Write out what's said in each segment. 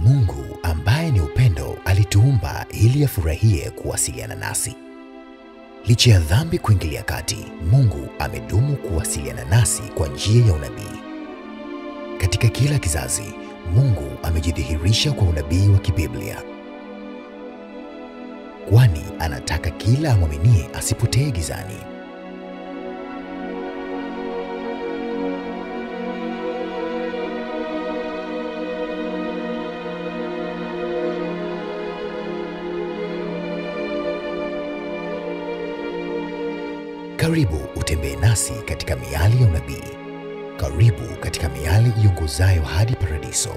Mungu ambaye ni upendo alituumba ili afurahie kuwasiliana nasi. Licha ya dhambi kuingilia kati, Mungu amedumu kuwasiliana nasi kwa njia ya unabii. Katika kila kizazi, Mungu amejidhihirisha kwa unabii wa kibiblia, kwani anataka kila amwaminie asipotee gizani. Karibu utembee nasi katika miali ya unabii. Karibu katika miali iongozayo hadi paradiso.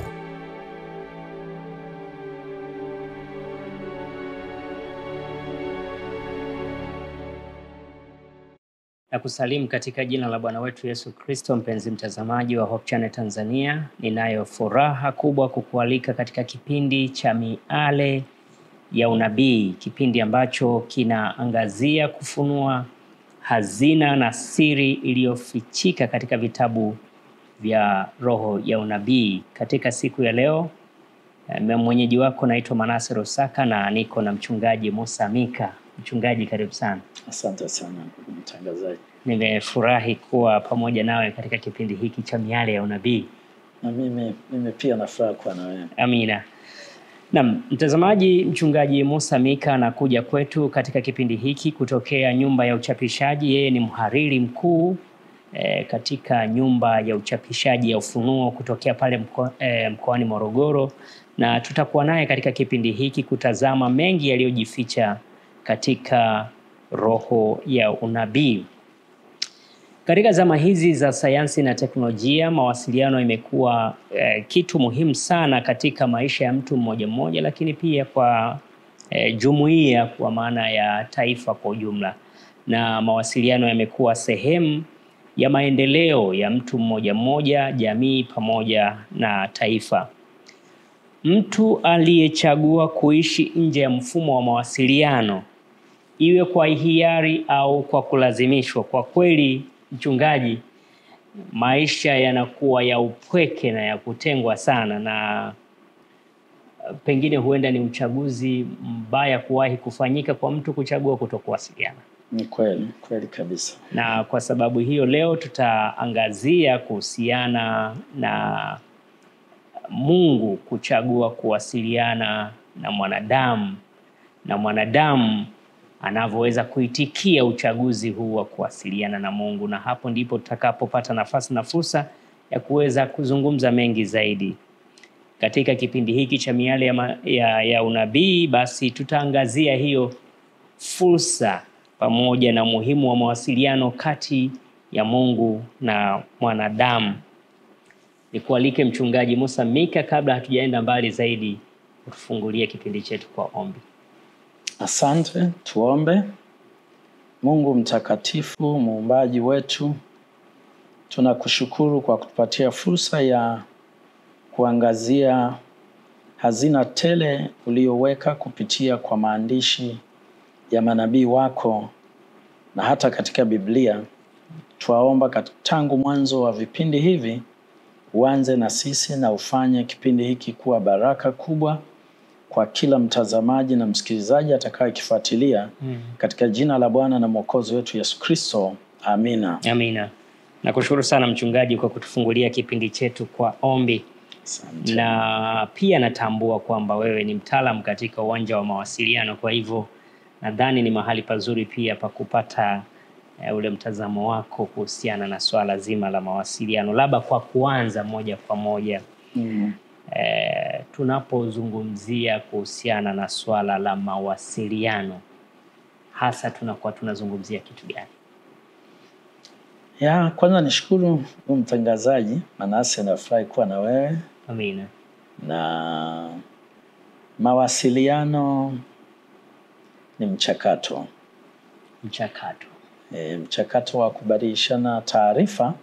Na kusalimu katika jina la Bwana wetu Yesu Kristo. Mpenzi mtazamaji wa Hope Channel Tanzania, ninayo furaha kubwa kukualika katika kipindi cha miale ya unabii, kipindi ambacho kinaangazia kufunua hazina na siri iliyofichika katika vitabu vya roho ya unabii. Katika siku ya leo, mwenyeji wako naitwa Manase Rosaka na niko na mchungaji Musa Mika. Mchungaji, karibu sana. Asante sana mtangazaji. Nimefurahi kuwa pamoja nawe katika kipindi hiki cha miale ya unabii. Na mimi pia nafurahi kuwa na wewe. Amina. Na mtazamaji, mchungaji Musa Mika anakuja kwetu katika kipindi hiki kutokea nyumba ya uchapishaji. Yeye ni mhariri mkuu katika nyumba ya uchapishaji ya Ufunuo kutokea pale mkoani Morogoro, na tutakuwa naye katika kipindi hiki kutazama mengi yaliyojificha katika roho ya unabii. Katika zama hizi za sayansi na teknolojia, mawasiliano imekuwa kitu muhimu sana katika maisha ya mtu mmoja mmoja, lakini pia kwa jumuiya, kwa maana ya taifa kwa ujumla. Na mawasiliano yamekuwa sehemu ya maendeleo ya mtu mmoja mmoja, jamii pamoja na taifa. Mtu aliyechagua kuishi nje ya mfumo wa mawasiliano, iwe kwa hiari au kwa kulazimishwa, kwa kweli mchungaji, maisha yanakuwa ya upweke na ya kutengwa sana, na pengine huenda ni uchaguzi mbaya kuwahi kufanyika kwa mtu kuchagua kutokuwasiliana. Ni kweli kabisa. Na kwa sababu hiyo leo tutaangazia kuhusiana na Mungu kuchagua kuwasiliana na mwanadamu, na mwanadamu anavyoweza kuitikia uchaguzi huu wa kuwasiliana na Mungu. Na hapo ndipo tutakapopata nafasi na fursa ya kuweza kuzungumza mengi zaidi. Katika kipindi hiki cha miale ya unabii, basi tutaangazia hiyo fursa pamoja na muhimu wa mawasiliano kati ya Mungu na mwanadamu. Nikualike mchungaji Musa Mika, kabla hatujaenda mbali zaidi, utufungulie kipindi chetu kwa ombi. Asante, tuombe. Mungu mtakatifu, muumbaji wetu, tunakushukuru kwa kutupatia fursa ya kuangazia hazina tele uliyoweka kupitia kwa maandishi ya manabii wako na hata katika Biblia. Twaomba tangu mwanzo wa vipindi hivi uanze na sisi na ufanye kipindi hiki kuwa baraka kubwa kwa kila mtazamaji na msikilizaji atakayekifuatilia. Katika jina la Bwana na Mwokozi wetu Yesu Kristo. Amina. Amina. Nakushukuru sana mchungaji kwa kutufungulia kipindi chetu kwa ombi. Asante. Na pia natambua kwamba wewe ni mtaalamu katika uwanja wa mawasiliano, kwa hivyo nadhani ni mahali pazuri pia pa kupata ule mtazamo wako kuhusiana na swala zima la mawasiliano. Labda kwa kuanza moja kwa moja, tunapozungumzia kuhusiana na swala la mawasiliano, hasa tunakuwa tunazungumzia kitu gani? Kwanza nishukuru mtangazaji Manase, nafurahi kuwa na wewe. Amina. Na mawasiliano ni mchakato. Mchakato wa kubadilishana taarifa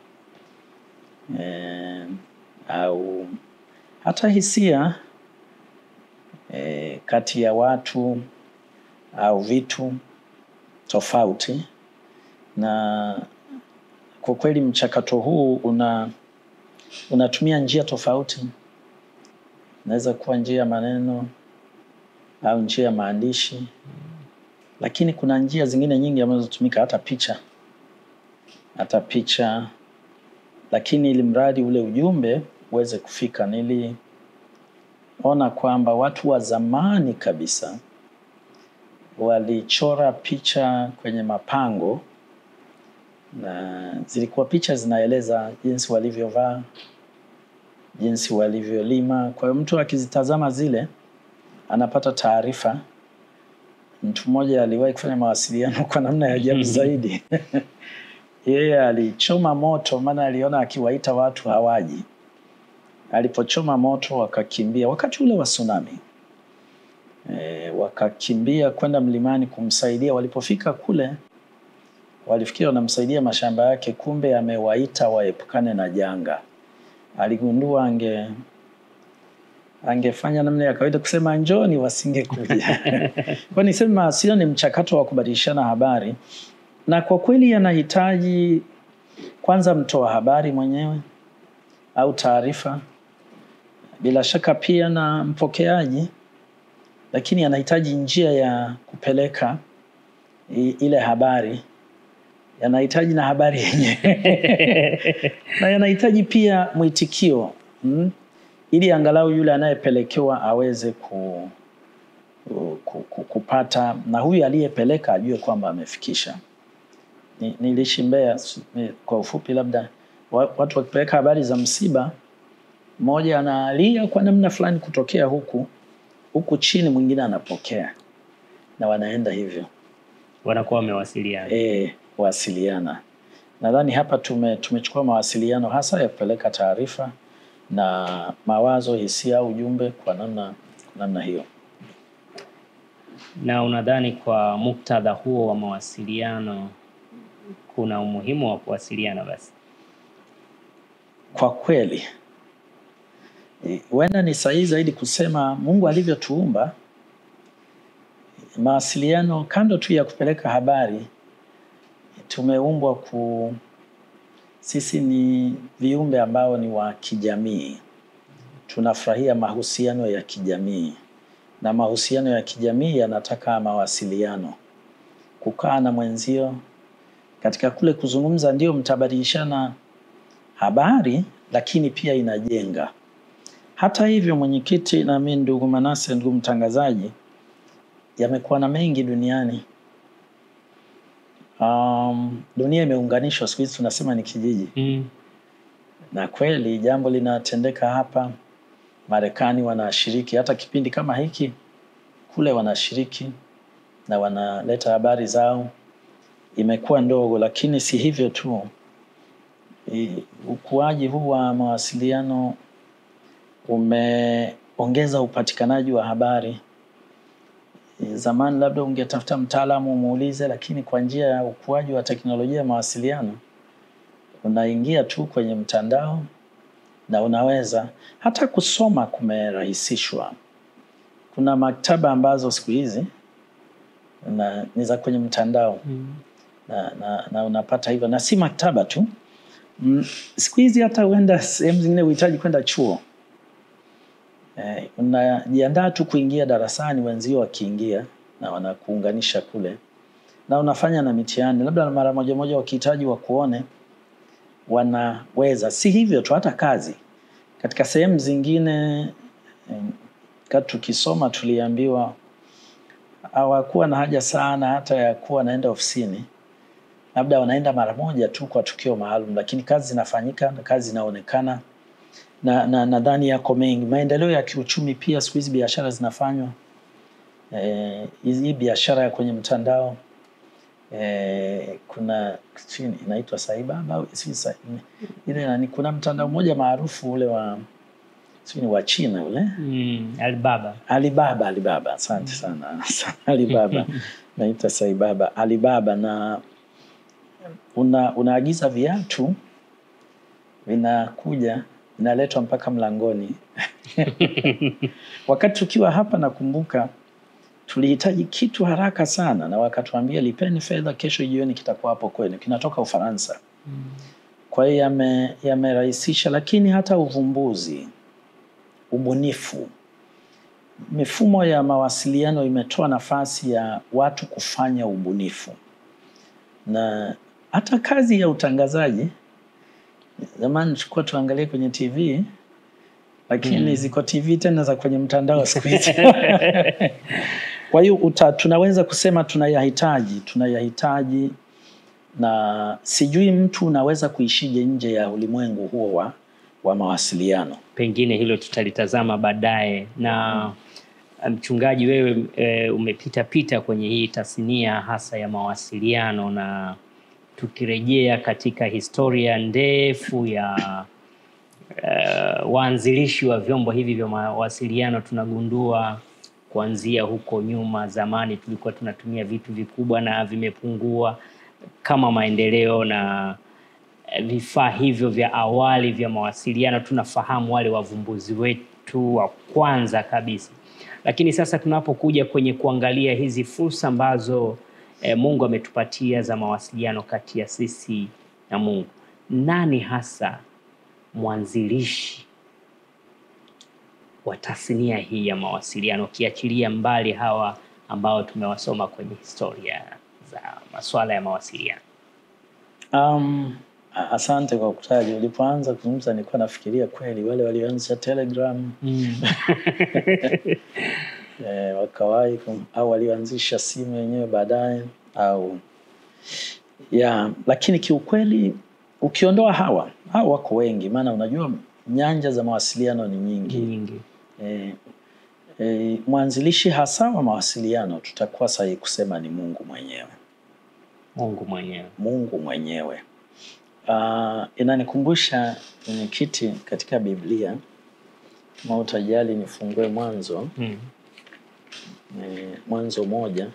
au hata hisia kati ya watu au vitu tofauti. Na kwa kweli mchakato huu unatumia njia tofauti Inaweza kuwa njia ya maneno au njia ya maandishi. Lakini kuna njia zingine nyingi ambazo tumika, hata picha. Lakini ili mradi ule ujumbe uweze kufika. Niliona kwamba watu wa zamani kabisa walichora picha kwenye mapango, na zilikuwa picha zinaeleza jinsi walivyovaa, jinsi walivyolima. Kwa hiyo mtu akizitazama zile anapata taarifa. Mtu mmoja aliwahi kufanya mawasiliano kwa namna ya ajabu zaidi. Yeye alichoma moto, maana aliona akiwaita watu hawaji. Alipochoma moto wakakimbia wakati ule wa tsunami. Wakakimbia kwenda mlimani kumsaidia. Walipofika kule walifikiri wanamsaidia mashamba yake, kumbe amewaita waepukane na janga. Aligundua angefanya namna ya kawaida kusema njoni, wasingekuja. Kwa nisema mawasiliano ni mchakato wa kubadilishana habari, na kwa kweli yanahitaji kwanza mtoa habari mwenyewe au taarifa, bila shaka pia na mpokeaji, lakini yanahitaji njia ya kupeleka ile habari, yanahitaji na habari yenyewe. Na yanahitaji pia mwitikio, ili angalau yule anayepelekewa aweze kupata, na huyu aliyepeleka ajue kwamba amefikisha. Niliishi Mbeya, kwa ufupi labda, watu wakipeleka habari za msiba, mmoja analia kwa namna fulani kutokea huku chini, mwingine anapokea, na wanaenda hivyo, wanakuwa wamewasiliana. Wasiliana. Nadhani hapa tumechukua mawasiliano hasa ya kupeleka taarifa na mawazo, hisia, ujumbe kwa namna hiyo. Na unadhani kwa muktadha huo wa mawasiliano kuna umuhimu wa kuwasiliana basi? Kwa kweli wenda ni sahihi zaidi kusema Mungu alivyotuumba, mawasiliano kando tu ya kupeleka habari, tumeumbwa sisi ni viumbe ambao ni wa kijamii. Tunafurahia mahusiano ya kijamii, na mahusiano ya kijamii yanataka mawasiliano. Kukaa na mwenzio, katika kule kuzungumza ndio mtabadilishana habari, lakini pia inajenga. Hata hivyo, mwenyekiti na mimi ndugu Manase, ndugu mtangazaji, yamekuwa na mengi duniani. Dunia imeunganishwa, siku hizi tunasema ni kijiji. Na kweli jambo linatendeka hapa. Marekani wanashiriki, hata kipindi kama hiki kule wanashiriki na wanaleta habari zao. Imekuwa ndogo, lakini si hivyo tu. Ukuaji huu wa mawasiliano umeongeza upatikanaji wa habari. Zamani labda ungetafuta mtaalamu umuulize, lakini kwa njia ya ukuaji wa teknolojia ya mawasiliano unaingia tu kwenye mtandao na unaweza hata kusoma. Kumerahisishwa. Kuna maktaba ambazo siku hizi ni za kwenye mtandao. Na unapata hivyo, na si maktaba tu. Siku hizi hata uenda sehemu zingine uhitaji kwenda chuo. Unajiandaa tu kuingia darasani, wenzio wakiingia na wanakuunganisha kule, na unafanya na mitihani. Labda mara moja wakihitaji wakuone, wanaweza. Si hivyo tu, hata kazi katika sehemu zingine. Kati tukisoma tuliambiwa hawakuwa na haja sana hata ya kuwa naenda ofisini, labda wanaenda mara moja tu kwa tukio maalum, lakini kazi zinafanyika na kazi zinaonekana. Na nadhani yako mengi. Maendeleo ya kiuchumi pia, siku hizi biashara zinafanywa. Hii biashara ya kwenye mtandao, kuna inaitwa Saibaba, ile kuna mtandao mmoja maarufu ule wa China ule. Alibaba. Asante sana. Alibaba. Naitwa Saibaba. Alibaba, na unaagiza viatu, vinakuja, inaletwa mpaka mlangoni. Wakati tukiwa hapa nakumbuka tulihitaji kitu haraka sana, na wakatuambia lipeni fedha, kesho jioni kitakuwa hapo kwenu, kinatoka Ufaransa. Kwa hiyo yamerahisisha, lakini hata ubunifu. Mifumo ya mawasiliano imetoa nafasi ya watu kufanya ubunifu, na hata kazi ya utangazaji. Zamani tulikuwa tuangalie kwenye TV, lakini ziko TV tena za kwenye mtandao siku hizi. Kwa hiyo tunaweza kusema tunayahitaji, na sijui mtu unaweza kuishije nje ya ulimwengu huo wa mawasiliano. Pengine hilo tutalitazama baadaye. Na mchungaji, wewe umepita kwenye hii tasnia hasa ya mawasiliano, na tukirejea katika historia ndefu ya waanzilishi wa vyombo hivi vya mawasiliano, tunagundua kuanzia huko nyuma zamani tulikuwa tunatumia vitu vikubwa na vimepungua kama maendeleo na vifaa hivyo vya awali vya mawasiliano. Tunafahamu wale wavumbuzi wetu wa kwanza kabisa. Lakini sasa tunapokuja kwenye kuangalia hizi fursa ambazo Mungu ametupatia za mawasiliano kati ya sisi na Mungu, nani hasa mwanzilishi wa tasnia hii ya mawasiliano, kiachilia mbali hawa ambao tumewasoma kwenye historia za masuala ya mawasiliano? Asante kwa kutaja. Ulipoanza kuzungumza nilikuwa nafikiria kweli wale walioanzisha Telegram wakawahi au walioanzisha simu yenyewe baadaye au lakini kiukweli ukiondoa hawa wako wengi, maana unajua nyanja za mawasiliano ni nyingi. Mwanzilishi hasa wa mawasiliano tutakuwa sahihi kusema ni Mungu mwenyewe. Inanikumbusha mwenyekiti katika Biblia, kama utajali nifungue Mwanzo. Mwanzo 1.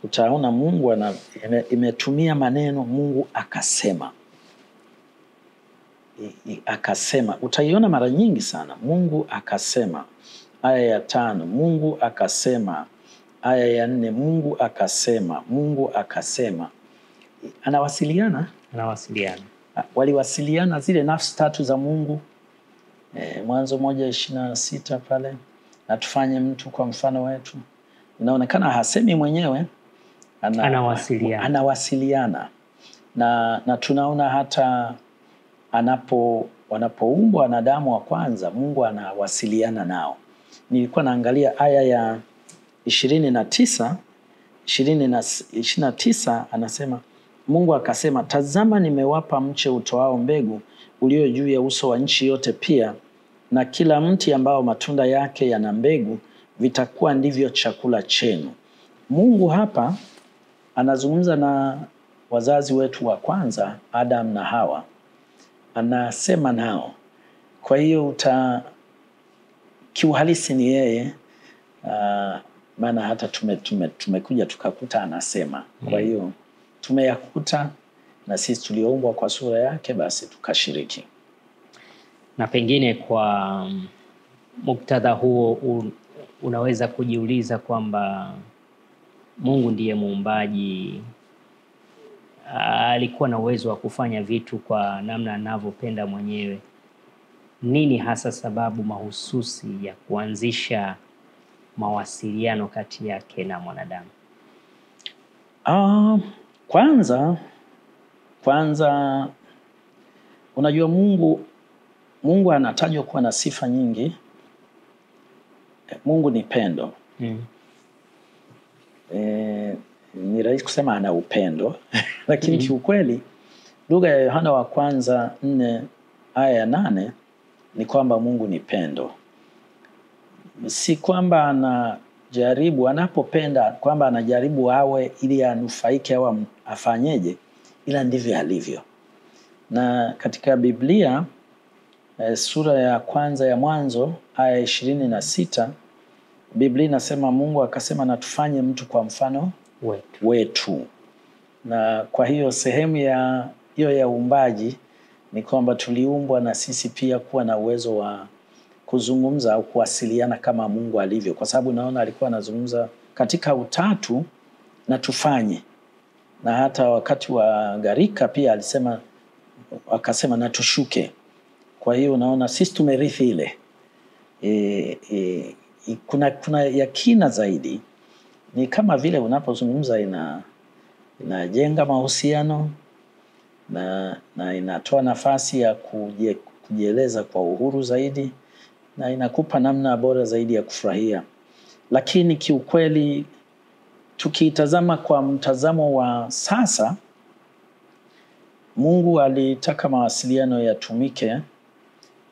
Utaona Mungu imetumia maneno Mungu akasema. Utaiona mara nyingi sana. Mungu akasema. Aya ya 5, Mungu akasema. Aya ya 4, Mungu akasema. Mungu akasema. Anawasiliana. Waliwasiliana zile nafsi tatu za Mungu. Mwanzo 1:26 pale, na tufanye mtu kwa mfano wetu. Inaonekana hasemi mwenyewe, anawasiliana. Na tunaona hata wanapoumbwa wanadamu wa kwanza, Mungu anawasiliana nao. Nilikuwa naangalia aya ya 29 anasema, Mungu akasema, tazama nimewapa mche utoao mbegu ulio juu ya uso wa nchi yote, pia na kila mti ambao matunda yake yana mbegu vitakuwa ndivyo chakula chenu. Mungu hapa anazungumza na wazazi wetu wa kwanza, Adam na Hawa. Anasema nao. Kwa hiyo kiuhalisi ni yeye, maana hata tumekuja tukakuta anasema. Kwa hiyo tumeyakuta, na sisi tulioumbwa kwa sura yake, basi tukashiriki. Na pengine kwa muktadha huo unaweza kujiuliza kwamba Mungu ndiye muumbaji, alikuwa na uwezo wa kufanya vitu kwa namna anavyopenda mwenyewe. Nini hasa sababu mahususi ya kuanzisha mawasiliano kati yake na mwanadamu? Kwanza unajua Mungu anatajwa kuwa na sifa nyingi. Mungu ni pendo. Ni rahisi kusema ana upendo lakini kiukweli lugha ya Yohana wa kwanza 4 aya ya 8 ni kwamba Mungu ni pendo. Si kwamba anapopenda kwamba anajaribu awe ili anufaike au afanyeje, ila ndivyo alivyo. Na katika Biblia sura ya kwanza ya Mwanzo aya 26, Biblia inasema Mungu akasema na tufanye mtu kwa mfano wetu. Na kwa hiyo sehemu hiyo ya uumbaji ni kwamba tuliumbwa na sisi pia kuwa na uwezo wa kuzungumza au kuwasiliana kama Mungu alivyo, kwa sababu naona alikuwa anazungumza katika utatu na tufanye. na hata wakati wa gharika pia akasema na tushuke. Kwa hiyo unaona sisi tumerithi ile. Kuna yakina zaidi. Ni kama vile unapozungumza inajenga mahusiano na inatoa nafasi ya kujieleza kwa uhuru zaidi, na inakupa namna bora zaidi ya kufurahia. Lakini kiukweli tukitazama kwa mtazamo wa sasa, Mungu alitaka mawasiliano yatumike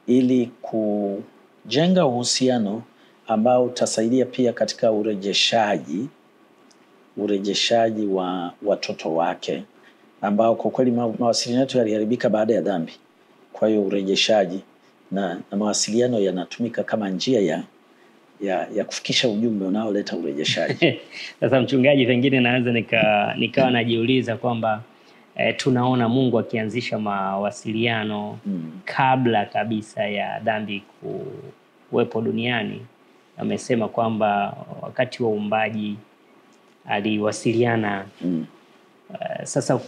ili kujenga uhusiano ambao utasaidia pia katika urejeshaji wa watoto wake, ambao kwa kweli mawasiliano yetu yaliharibika baada ya dhambi. Kwa hiyo urejeshaji na mawasiliano yanatumika kama njia ya kufikisha ujumbe unaoleta urejeshaji. Sasa mchungaji, pengine naweza nikawa najiuliza kwamba tunaona Mungu akianzisha mawasiliano kabla kabisa ya dhambi kuwepo duniani. Amesema kwamba wakati wa uumbaji aliwasiliana. Sasa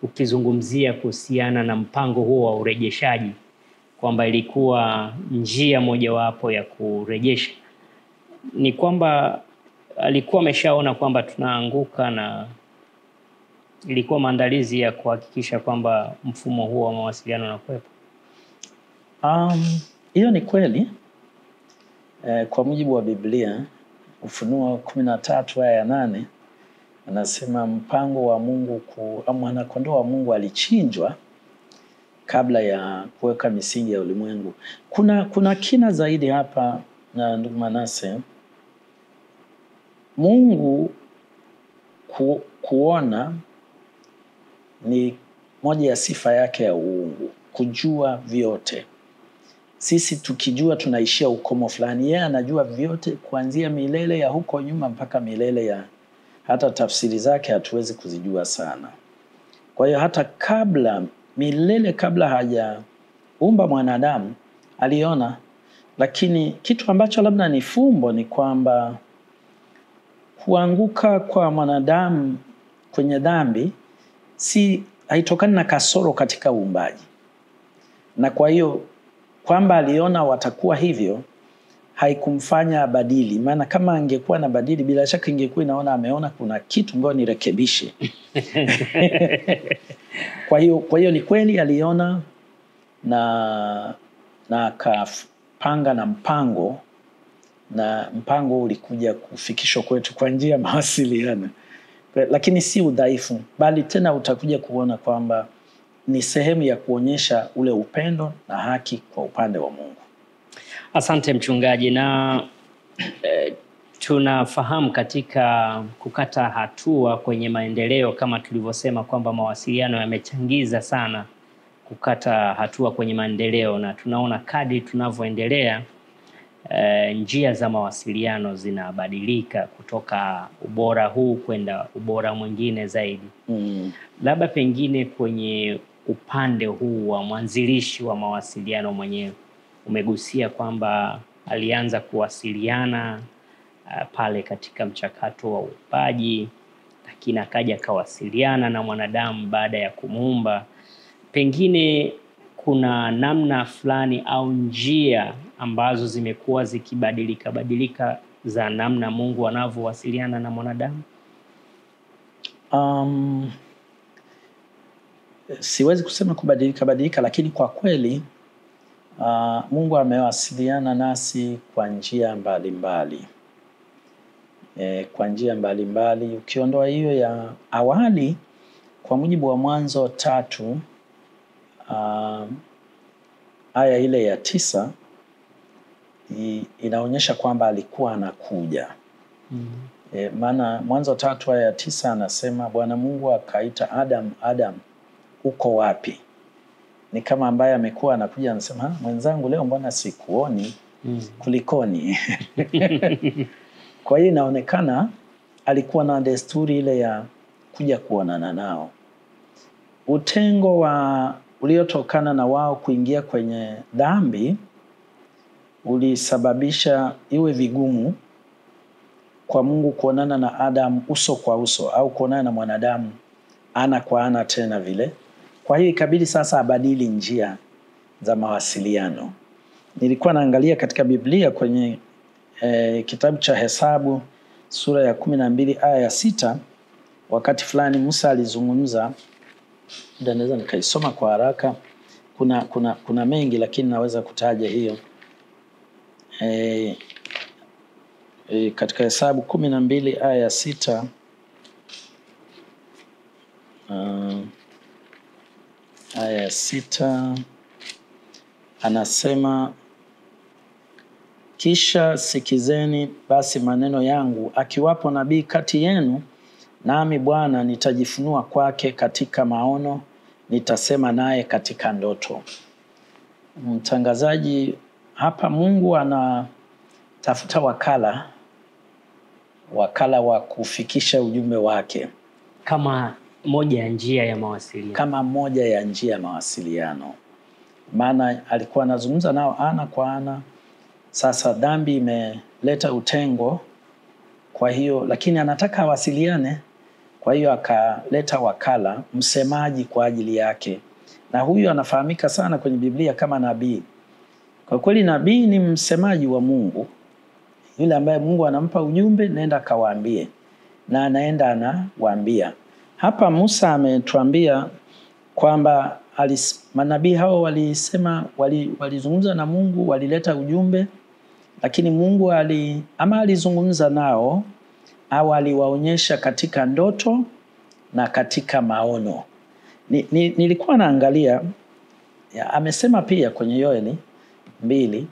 ukizungumzia kuhusiana na mpango huo wa urejeshaji, kwamba ilikuwa njia mojawapo ya kurejesha, ni kwamba alikuwa ameshaona kwamba tunaanguka na ilikuwa maandalizi ya kuhakikisha kwamba mfumo huo wa mawasiliano unakuwepo. Hiyo ni kweli. Kwa mujibu wa Biblia, Ufunuo 13 aya ya 8, anasema mpango wa Mungu mwana-kondoo wa Mungu alichinjwa kabla ya kuweka misingi ya ulimwengu. Kuna kina zaidi hapa na ndugu Manase. Mungu kuona ni moja ya sifa yake ya uungu, kujua vyote. Sisi tukijua tunaishia ukomo fulani, yeye anajua vyote kuanzia milele ya huko nyuma mpaka milele ya hata tafsiri zake hatuwezi kuzijua sana. Kwa hiyo hata milele kabla hajaumba mwanadamu aliona. Lakini kitu ambacho labda ni fumbo ni kwamba kuanguka kwa mwanadamu kwenye dhambi haitokani na kasoro katika uumbaji. Na kwa hiyo kwamba aliona watakuwa hivyo haikumfanya abadili. Maana kama angekuwa na badili, bila shaka ingekuwa ameona kuna kitu ngoja nirekebishe. Kwa hiyo ni kweli aliona na akapanga na mpango ulikuja kufikishwa kwetu kwa njia ya mawasiliano. Lakini si udhaifu, bali tena utakuja kuona kwamba ni sehemu ya kuonyesha ule upendo na haki kwa upande wa Mungu. Asante mchungaji. Na tunafahamu katika kukata hatua kwenye maendeleo, kama tulivyosema kwamba mawasiliano yamechangiza sana kukata hatua kwenye maendeleo, na tunaona kadri tunavyoendelea njia za mawasiliano zinabadilika kutoka ubora huu kwenda ubora mwingine zaidi. Labda pengine kwenye upande huu wa mwanzilishi wa mawasiliano mwenyewe, umegusia kwamba alianza kuwasiliana pale katika mchakato wa uumbaji, lakini akaja kawasiliana na mwanadamu baada ya kumuumba. Pengine kuna namna fulani au njia ambazo zimekuwa zikibadilika za namna Mungu anavyowasiliana na mwanadamu? Siwezi kusema kubadilika, lakini kwa kweli Mungu amewasiliana nasi kwa njia mbalimbali. Kwa njia mbalimbali, ukiondoa hiyo ya awali, kwa mujibu wa Mwanzo 3 aya ile ya 9 inaonyesha kwamba alikuwa anakuja. Maana Mwanzo 3 aya ya 9 anasema Bwana Mungu akaita Adam, uko wapi? Ni kama ambaye amekuwa anakuja anasema, mwenzangu leo mbona sikuoni? Kulikoni? Kwa hiyo inaonekana alikuwa na desturi ile ya kuja kuonana nao. Utengo uliotokana na wao kuingia kwenye dhambi ulisababisha iwe vigumu kwa Mungu kuonana na Adam uso kwa uso au kuonana na mwanadamu ana kwa ana tena vile. Kwa hiyo ikabidi sasa abadili njia za mawasiliano. Nilikuwa naangalia katika Biblia kwenye kitabu cha Hesabu sura ya 12 aya ya 6, wakati fulani Musa alizungumza, ndio naweza nikaisoma kwa haraka. Kuna mengi lakini naweza kutaja hiyo. Katika Hesabu 12 aya ya 6, aya ya 6 anasema, kisha sikizeni basi maneno yangu, akiwapo nabii kati yenu, nami Bwana nitajifunua kwake katika maono, nitasema naye katika ndoto. Mtangazaji, hapa Mungu anatafuta wakala wa kufikisha ujumbe wake kama moja ya njia ya mawasiliano. Maana alikuwa anazungumza nao ana kwa ana. Sasa dhambi imeleta utengo, kwa hiyo lakini anataka awasiliane, kwa hiyo akaleta wakala, msemaji kwa ajili yake. Na huyu anafahamika sana kwenye Biblia kama nabii. Kwa kweli nabii ni msemaji wa Mungu, yule ambaye Mungu anampa ujumbe, nenda kawaambie, na anaenda anawaambia. Hapa Musa ametuambia kwamba manabii hao walizungumza na Mungu, walileta ujumbe, lakini Mungu alizungumza nao au aliwaonyesha katika ndoto na katika maono. Nilikuwa naangalia, amesema pia kwenye Yoeli 2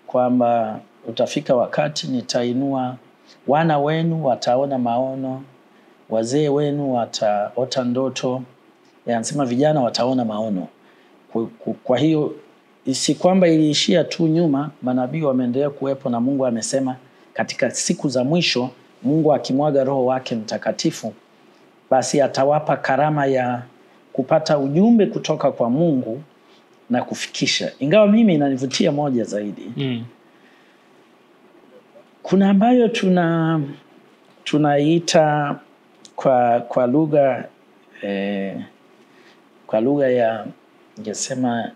kwamba utafika wakati nitainua wana wenu wataona maono, wazee wenu wataota ndoto, anasema vijana wataona maono. Kwa hiyo si kwamba iliishia tu nyuma, manabii wameendelea kuwepo, na Mungu amesema katika siku za mwisho Mungu akimwaga Roho wake Mtakatifu, basi atawapa karama ya kupata ujumbe kutoka kwa Mungu na kufikisha. Ingawa mimi inanivutia moja zaidi. Kuna ambayo tunaita kwa lugha ya ningesema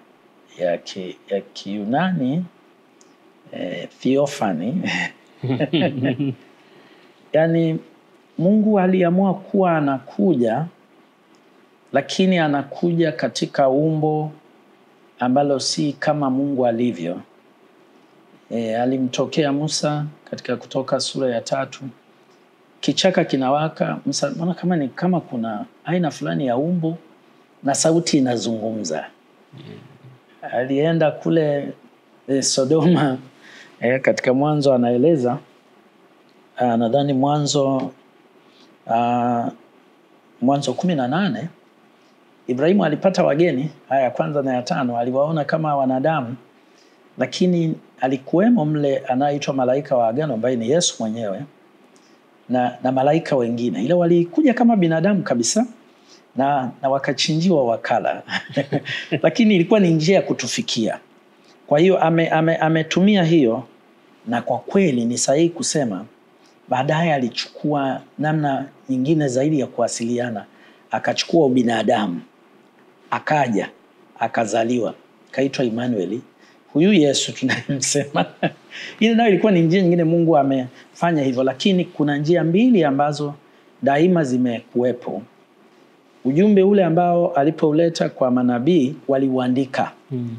ya Kiyunani theophany. Yaani Mungu aliamua kuwa anakuja, lakini anakuja katika umbo ambalo si kama Mungu alivyo. Alimtokea Musa katika Kutoka sura ya 3. Kichaka kinawaka, Musa anaona kama kuna aina fulani ya umbo na sauti inazungumza. Alienda kule Sodoma, katika Mwanzo anaeleza, nadhani Mwanzo 18, Ibrahimu alipata wageni, aya ya 1 na ya 5, aliwaona kama wanadamu, lakini alikuwemo mle anaitwa malaika wa agano ambaye ni Yesu mwenyewe na malaika wengine. Ile walikuja kama binadamu kabisa na wakachinjiwa wakala. Lakini ilikuwa ni njia ya kutufikia. Kwa hiyo ametumia hiyo, na kwa kweli ni sahihi kusema baadaye alichukua namna nyingine zaidi ya kuwasiliana. Akachukua ubinadamu, akaja, akazaliwa, kaitwa Emmanuel. Huyu Yesu tunamsema. Ile nayo ilikuwa ni njia nyingine Mungu amefanya hivyo, lakini kuna njia mbili ambazo daima zimekuwepo. Ujumbe ule ambao alipouleta kwa manabii waliuandika,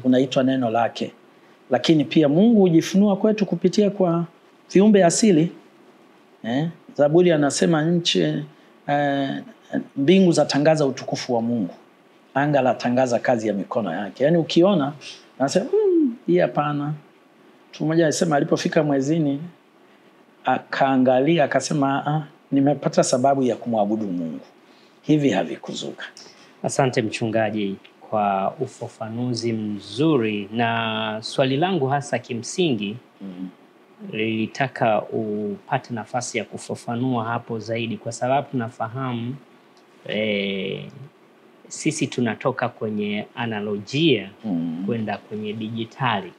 unaitwa neno lake. Lakini pia Mungu hujifunua kwetu kupitia kwa viumbe asili. Zaburi anasema nchi, mbingu zatangaza utukufu wa Mungu, anga latangaza kazi ya mikono yake. Yaani ukiona anasema hii hapana. Mtu mmoja alisema alipofika mwezini akaangalia akasema nimepata sababu ya kumwabudu Mungu. Hivi havikuzuka. Asante mchungaji kwa ufafanuzi mzuri, na swali langu hasa kimsingi lilitaka upate nafasi ya kufafanua hapo zaidi, kwa sababu tunafahamu sisi tunatoka kwenye analojia kwenda kwenye dijitali,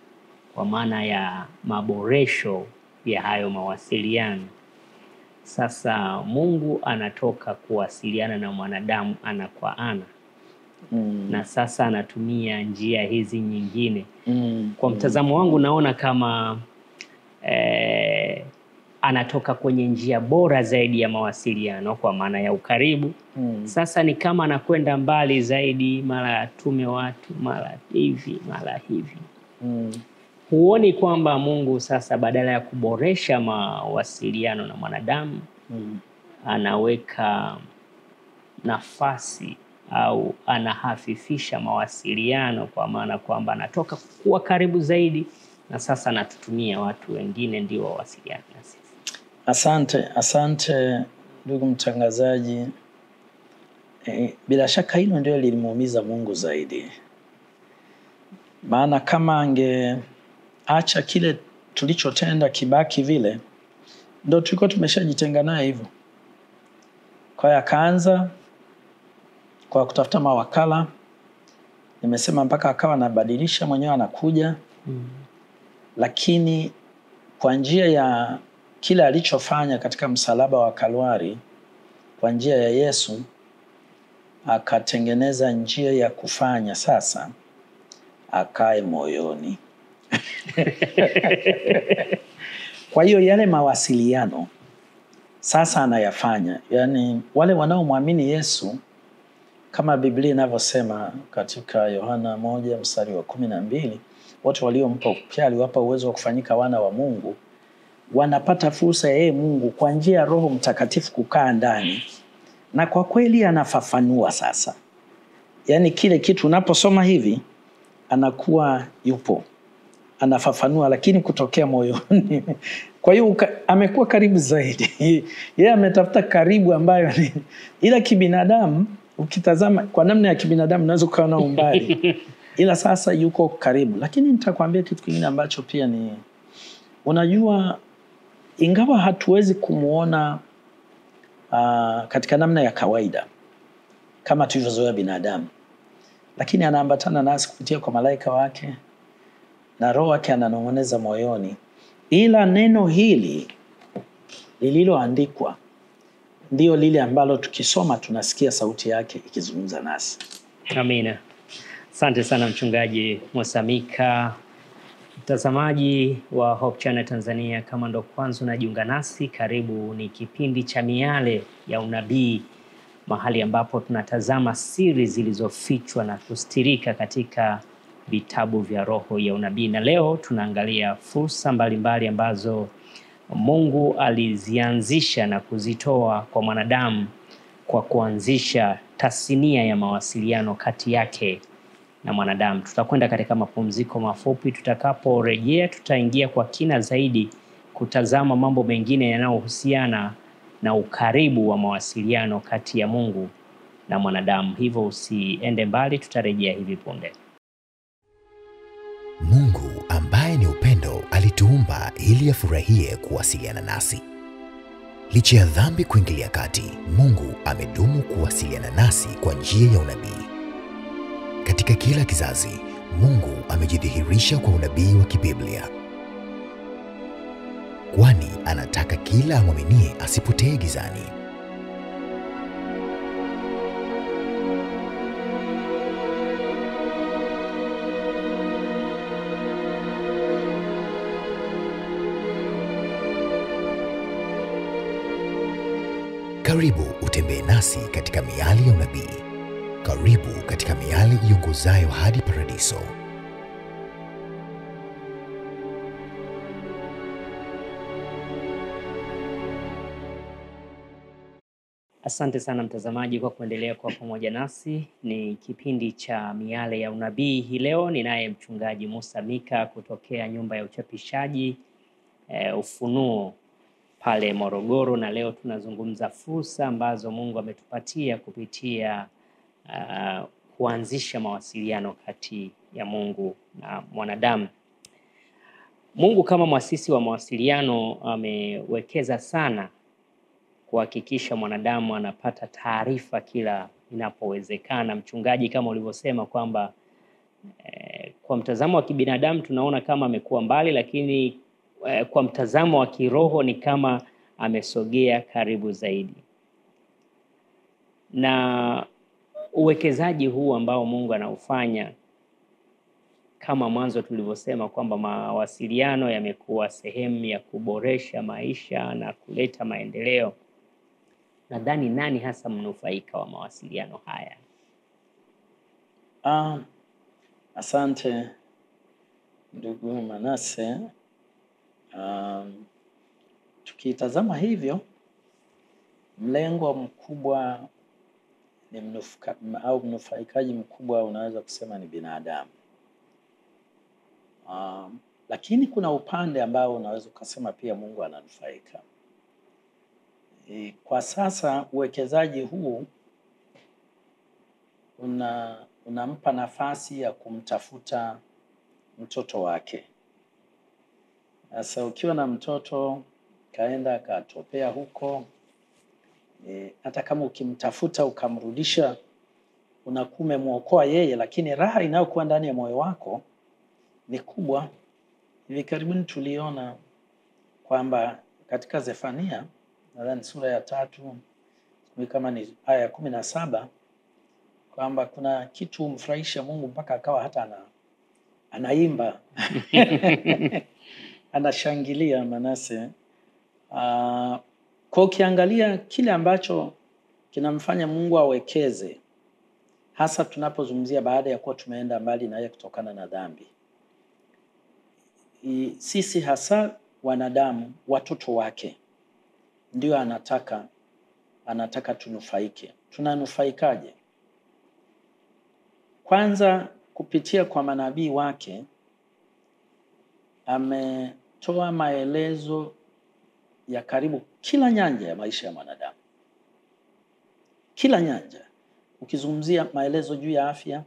kwa maana ya maboresho ya hayo mawasiliano. Sasa Mungu anatoka kuwasiliana na mwanadamu ana kwa ana. Na sasa anatumia njia hizi nyingine. Kwa mtazamo wangu naona kama anatoka kwenye njia bora zaidi ya mawasiliano kwa maana ya ukaribu. Sasa ni kama anakwenda mbali zaidi, mara atume watu, mara hivi, mara hivi. Huoni kwamba Mungu sasa badala ya kuboresha mawasiliano na mwanadamu, anaweka nafasi au anahafifisha mawasiliano, kwa maana kwamba anatoka kuwa karibu zaidi na sasa anatutumia watu wengine ndio wawasiliane na sisi? Asante ndugu mtangazaji. Bila shaka hilo ndio lilimuumiza Mungu zaidi. Maana kama angeacha kile tulichotenda kibaki vile, ndio tulikuwa tumeshajitenga naye hivyo. Kwa hiyo akaanza kwa kutafuta mawakala. Nimesema mpaka akawa anabadilisha mwenyewe, anakuja. Lakini kwa njia ya kila alichofanya katika msalaba wa Kalvari, kwa njia ya Yesu akatengeneza njia ya kufanya sasa akae moyoni. Kwa hiyo yale mawasiliano sasa anayafanya. Yani wale wanaomwamini Yesu, kama Biblia inavyosema katika Yohana 1:12, wote waliompokea aliwapa uwezo wa kufanyika wana wa Mungu. Wanapata fursa ya yeye Mungu kwa njia ya Roho Mtakatifu kukaa ndani. Na kwa kweli anafafanua sasa. Yani kile kitu unaposoma hivi, anakuwa yupo, anafafanua, lakini kutokea moyoni. Kwa hiyo amekuwa karibu zaidi. Yeye ametafuta karibu ambayo ni ila kibinadamu, ukitazama kwa namna ya kibinadamu unaweza kuona umbali. Ila sasa yuko karibu. Lakini nitakwambia kitu kingine ambacho pia ni, unajua, ingawa hatuwezi kumuona katika namna ya kawaida kama tulivyozoea binadamu, lakini anaambatana nasi kupitia kwa malaika wake, na Roho wake ananong'oneza moyoni. Ila neno hili lililoandikwa ndio lile ambalo tukisoma tunasikia sauti yake ikizungumza nasi. Amina. Asante sana Mchungaji Musa Mika. Mtazamaji wa Hope Channel Tanzania, kama ndo kwanza unajiunga nasi, karibu. Ni kipindi cha Miale ya Unabii, mahali ambapo tunatazama siri zilizofichwa na kustirika katika vitabu vya roho ya unabii. Na leo tunaangalia fursa mbalimbali ambazo Mungu alizianzisha na kuzitoa kwa mwanadamu kwa kuanzisha tasnia ya mawasiliano kati yake na mwanadamu. Tutakwenda katika mapumziko mafupi. Tutakaporejea tutaingia kwa kina zaidi kutazama mambo mengine yanayohusiana na ukaribu wa mawasiliano kati ya Mungu na mwanadamu. Hivyo usiende mbali, tutarejea hivi punde. Mungu ambaye ni upendo alituumba ili afurahie kuwasiliana nasi. Licha ya dhambi kuingilia kati, Mungu amedumu kuwasiliana nasi kwa njia ya unabii. Katika kila kizazi, Mungu amejidhihirisha kwa unabii wa kibiblia, kwani anataka kila amwaminie asipotee gizani. Karibu utembee nasi katika miali ya unabii. Karibu katika miali iongozayo hadi paradiso. Asante sana mtazamaji kwa kuendelea kwa pamoja nasi. Ni kipindi cha Miale ya Unabii. Hii leo ninaye Mchungaji Musa Mika kutokea nyumba ya uchapishaji Ufunuo pale Morogoro, na leo tunazungumza fursa ambazo Mungu ametupatia kupitia kuanzisha mawasiliano kati ya Mungu na mwanadamu. Mungu kama mwasisi wa mawasiliano amewekeza sana kuhakikisha mwanadamu anapata taarifa kila inapowezekana. Mchungaji, kama ulivyosema kwamba kwa mtazamo wa kibinadamu tunaona kama amekuwa mbali, lakini kwa mtazamo wa kiroho ni kama amesogea karibu zaidi. Na uwekezaji huu ambao Mungu anaufanya, kama mwanzo tulivyosema kwamba mawasiliano yamekuwa sehemu ya kuboresha maisha na kuleta maendeleo, nadhani nani hasa mnufaika wa mawasiliano haya? Asante ndugu Manase. Tukitazama hivyo, mlengo mkubwa ni mnufaikaji mkubwa unaweza kusema ni binadamu. Lakini kuna upande ambao unaweza ukasema pia Mungu ananufaika. Kwa sasa uwekezaji huu unampa nafasi ya kumtafuta mtoto wake. Sasa ukiwa na mtoto kaenda akatopea huko, hata kama ukimtafuta ukamrudisha, unakuwa umemwokoa yeye, lakini raha inayokuwa ndani ya moyo wako ni kubwa. Hivi karibuni tuliona kwamba katika Zefania, nadhani sura ya 3, kama ni aya ya 17, kwamba kuna kitu mfurahisha Mungu mpaka akawa hata anaimba anashangilia Manase. Kwa ukiangalia kile ambacho kinamfanya Mungu awekeze, hasa tunapozungumzia baada ya kuwa tumeenda mbali na yeye kutokana na dhambi, sisi hasa wanadamu, watoto wake, ndio anataka tunufaike. Tunanufaikaje? Kwanza, kupitia kwa manabii wake ametoa maelezo ya karibu kila nyanja ya maisha ya mwanadamu. Kila nyanja. Ukizungumzia maelezo juu ya afya,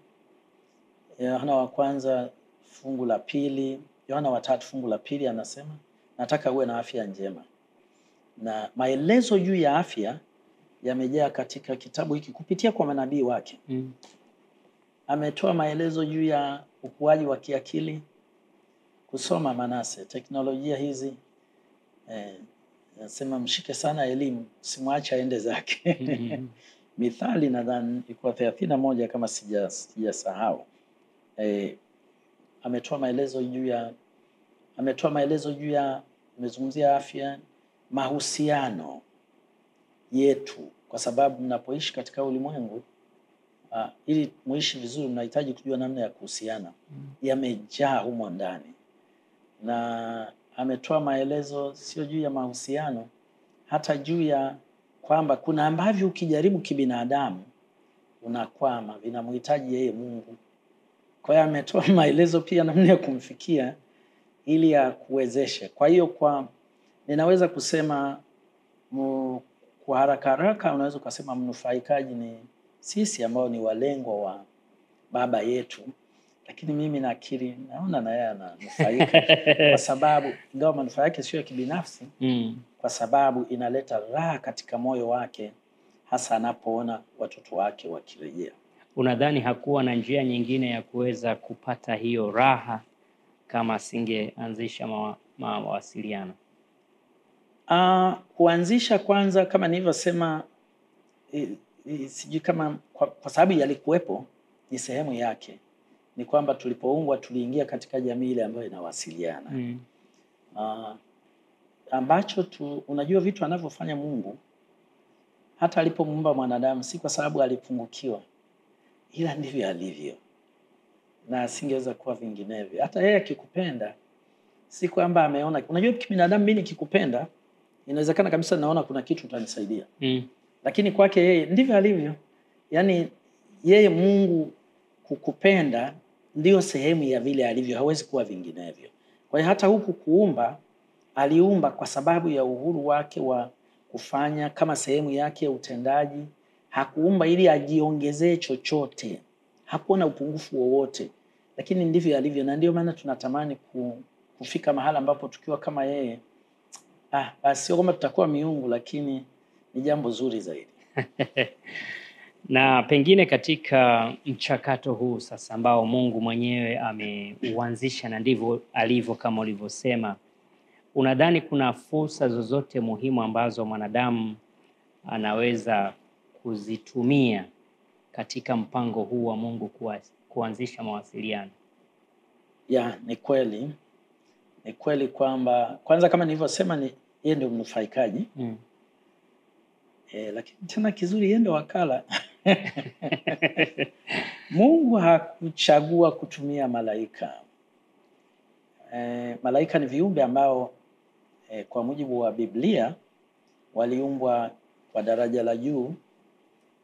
Yohana wa kwanza fungu la 2, Yohana wa 3 fungu la 2 anasema nataka uwe na afya njema. Na maelezo juu ya afya yamejaa katika kitabu hiki kupitia kwa manabii wake. Ametoa maelezo juu ya ukuaji wa kiakili. Kusoma Manase, teknolojia hizi, nasema mshike sana elimu, simwache aende zake. Mithali nadhani ilikuwa 31 kama sijasahau. Ametoa maelezo juu ya amezungumzia afya, mahusiano yetu, kwa sababu mnapoishi katika ulimwengu, ili muishi vizuri mnahitaji kujua namna ya kuhusiana. Yamejaa humo ndani. Na ametoa maelezo sio juu ya mahusiano, hata juu ya kwamba kuna ambavyo ukijaribu kibinadamu unakwama, vinamhitaji yeye Mungu. Kwa hiyo ametoa maelezo pia namna ya kumfikia ili akuwezeshe. Kwa hiyo ninaweza kusema kwa haraka unaweza kusema mnufaikaji ni sisi ambao ni walengwa wa baba yetu. Lakini mimi naona na yeye ananufaika kwa sababu ingawa manufaa yake sio ya kibinafsi, kwa sababu inaleta raha katika moyo wake, hasa anapoona watoto wake wakirejea. Unadhani hakuwa na njia nyingine ya kuweza kupata hiyo raha kama asingeanzisha mawasiliano? Kuanzisha kwanza, kama nilivyosema, sijui kama kwa sababu yalikuwepo, ni sehemu yake. Ni kwamba tulipoumbwa tuliingia katika jamii ile ambayo inawasiliana. Ambacho unajua vitu anavyofanya Mungu, hata alipomuumba mwanadamu si kwa sababu alipungukiwa, ila ndivyo alivyo, na asingeweza kuwa vinginevyo. Hata yeye akikupenda si kwamba ameona. Unajua kibinadamu, mimi nikikupenda inawezekana kabisa naona kuna kitu utanisaidia. Lakini kwake yeye ndivyo alivyo. Yaani yeye Mungu kukupenda ndio sehemu ya vile alivyo, hawezi kuwa vinginevyo. Kwa hiyo hata huku kuumba, aliumba kwa sababu ya uhuru wake wa kufanya kama sehemu yake ya utendaji. Hakuumba ili ajiongezee chochote. Hakuona upungufu wowote. Lakini ndivyo alivyo, na ndio maana tunatamani kufika mahala ambapo tukiwa kama yeye, basi sio kama tutakuwa miungu, lakini ni jambo zuri zaidi. Na pengine katika mchakato huu sasa ambao Mungu mwenyewe ameuanzisha na ndivyo alivyo kama ulivyosema, unadhani kuna fursa zozote muhimu ambazo mwanadamu anaweza kuzitumia katika mpango huu wa Mungu kuanzisha mawasiliano? Ni kweli. Ni kweli kwamba kwanza kama nilivyosema yeye ndio mnufaikaji. Lakini tena kizuri yeye ndio wakala. Mungu hakuchagua kutumia malaika. Malaika ni viumbe ambao kwa mujibu wa Biblia waliumbwa kwa daraja la juu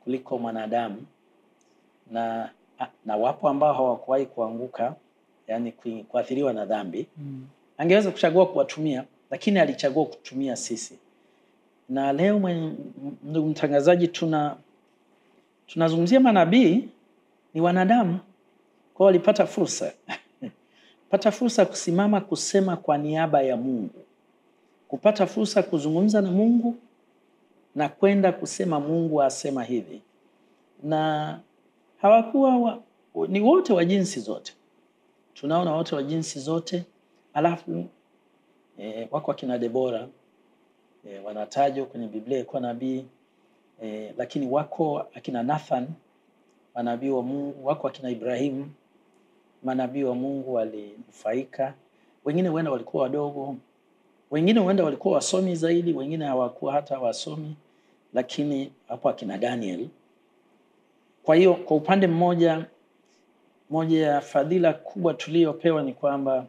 kuliko mwanadamu, na wapo ambao hawakuwahi kuanguka, yani kuathiriwa na dhambi. Angeweza kuchagua kuwatumia, lakini alichagua kutumia sisi. Na leo ndugu mtangazaji, tunazungumzia manabii ni wanadamu, kwa walipata fursa pata fursa kusimama kusema kwa niaba ya Mungu, kupata fursa kuzungumza na Mungu na kwenda kusema Mungu asema hivi. Na hawakuwa ni wote wa jinsi zote, tunaona wote wa jinsi zote. Alafu wako akina Debora, wanatajwa kwenye Biblia kwa nabii, lakini wako akina Nathan, manabii wa Mungu, wako akina Ibrahimu, manabii wa Mungu walinufaika. Wengine huenda walikuwa wadogo, wengine huenda walikuwa wasomi zaidi, wengine hawakuwa hata wasomi, lakini hapo akina Daniel. Kwa hiyo kwa upande mmoja ya fadhila kubwa tuliyopewa ni kwamba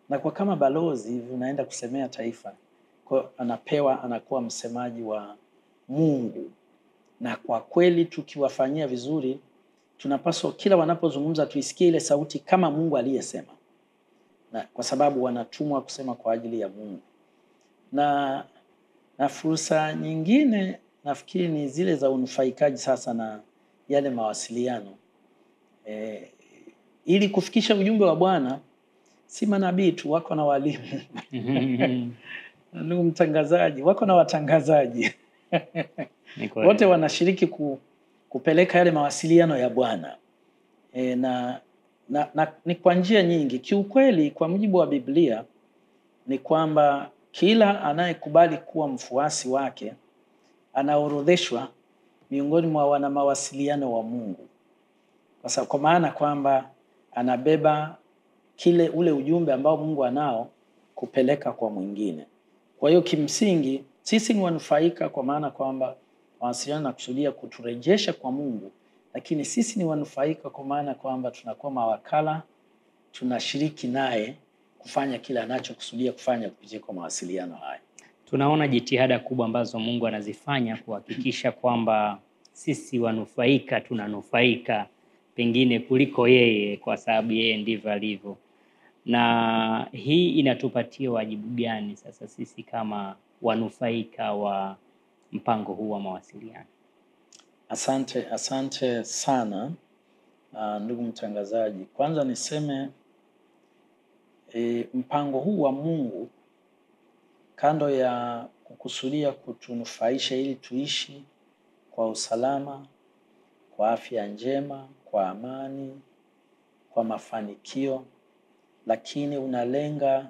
na kwa kama balozi hivi unaenda kusemea taifa, kwa anakuwa msemaji wa Mungu. Na kwa kweli tukiwafanyia vizuri, tunapaswa kila wanapozungumza tuisikie ile sauti kama Mungu aliyesema, na kwa sababu wanatumwa kusema kwa ajili ya Mungu. Na fursa nyingine nafikiri ni zile za unufaikaji sasa na yale mawasiliano. Ili kufikisha ujumbe wa Bwana, si manabii tu, wako na walimu. Ndugu mtangazaji, wako na watangazaji. Wote wanashiriki kupeleka yale mawasiliano ya Bwana. Na ni kwa njia nyingi. Kiukweli kwa mujibu wa Biblia ni kwamba kila anayekubali kuwa mfuasi wake anaorodheshwa miongoni mwa wana mawasiliano wa Mungu. Kwa maana kwamba anabeba ule ujumbe ambao Mungu anao kupeleka kwa mwingine. Kwa hiyo kimsingi sisi ni wanufaika, kwa maana kwamba mawasiliano yanakusudia kuturejesha kwa Mungu, lakini sisi ni wanufaika kwa maana kwamba tunakuwa mawakala, tunashiriki naye kufanya kile anachokusudia kufanya kupitia kwa mawasiliano haya. Tunaona jitihada kubwa ambazo Mungu anazifanya kuhakikisha kwamba sisi wanufaika tunanufaika pengine kuliko yeye, kwa sababu yeye ndivyo alivyo. Na hii inatupatia wajibu gani sasa sisi kama wanufaika wa mpango huu wa mawasiliano? Asante sana ndugu mtangazaji. Kwanza niseme mpango huu wa Mungu, kando ya kukusudia kutunufaisha ili tuishi kwa usalama, kwa afya njema, kwa amani, kwa mafanikio, lakini unalenga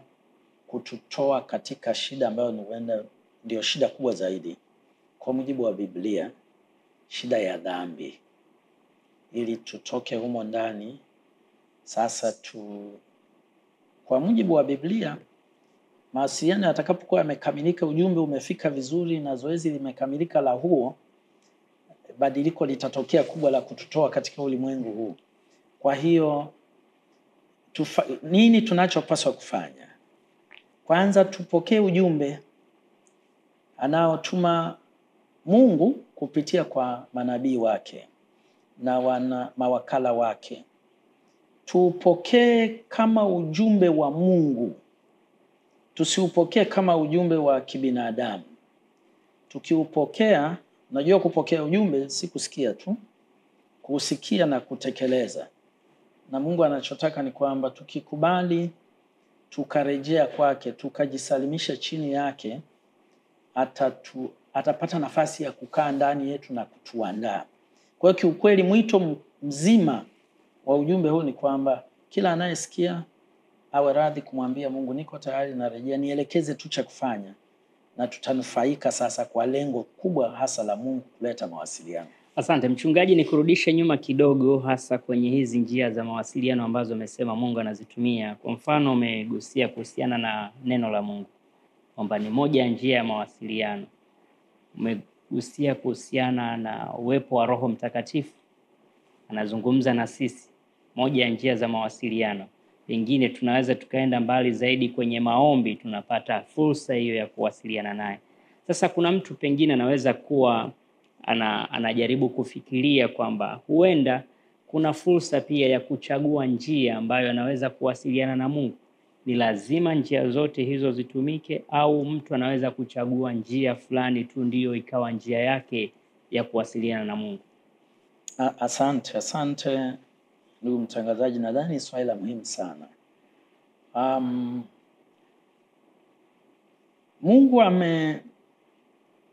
kututoa katika shida ambayo ndio shida kubwa zaidi kwa mujibu wa Biblia, shida ya dhambi, ili tutoke humo ndani. Sasa kwa mujibu wa Biblia, mawasiliano yatakapokuwa yamekamilika, ujumbe umefika vizuri na zoezi limekamilika la huo, badiliko litatokea kubwa la kututoa katika ulimwengu huu. Kwa hiyo nini tunachopaswa kufanya? Kwanza tupokee ujumbe anaotuma Mungu kupitia kwa manabii wake na mawakala wake. Tupokee kama ujumbe wa Mungu, tusiupokee kama ujumbe wa kibinadamu. Tukiupokea, najua kupokea ujumbe si kusikia tu, kusikia na kutekeleza. Na Mungu anachotaka ni kwamba tukikubali, tukarejea kwake, tukajisalimisha chini yake, atapata nafasi ya kukaa ndani yetu na kutuandaa. Kwa hiyo kiukweli mwito mzima wa ujumbe huu ni kwamba kila anayesikia awe radhi kumwambia Mungu, niko tayari, narejea, nielekeze tu cha kufanya, na tutanufaika sasa kwa lengo kubwa hasa la Mungu kuleta mawasiliano. Asante mchungaji, nikurudishe nyuma kidogo, hasa kwenye hizi njia za mawasiliano ambazo umesema Mungu anazitumia. Kwa mfano umegusia kuhusiana na neno la Mungu kwamba ni moja ya njia ya mawasiliano. Umegusia kuhusiana na uwepo wa Roho Mtakatifu, anazungumza na sisi, moja ya njia za mawasiliano. Pengine tunaweza tukaenda mbali zaidi kwenye maombi, tunapata fursa hiyo ya kuwasiliana naye. Sasa kuna mtu pengine anaweza kuwa anajaribu kufikiria kwamba huenda kuna fursa pia ya kuchagua njia ambayo anaweza kuwasiliana na Mungu. Ni lazima njia zote hizo zitumike, au mtu anaweza kuchagua njia fulani tu ndiyo ikawa njia yake ya kuwasiliana na Mungu? Asante ndugu mtangazaji, nadhani swali la muhimu sana. Mungu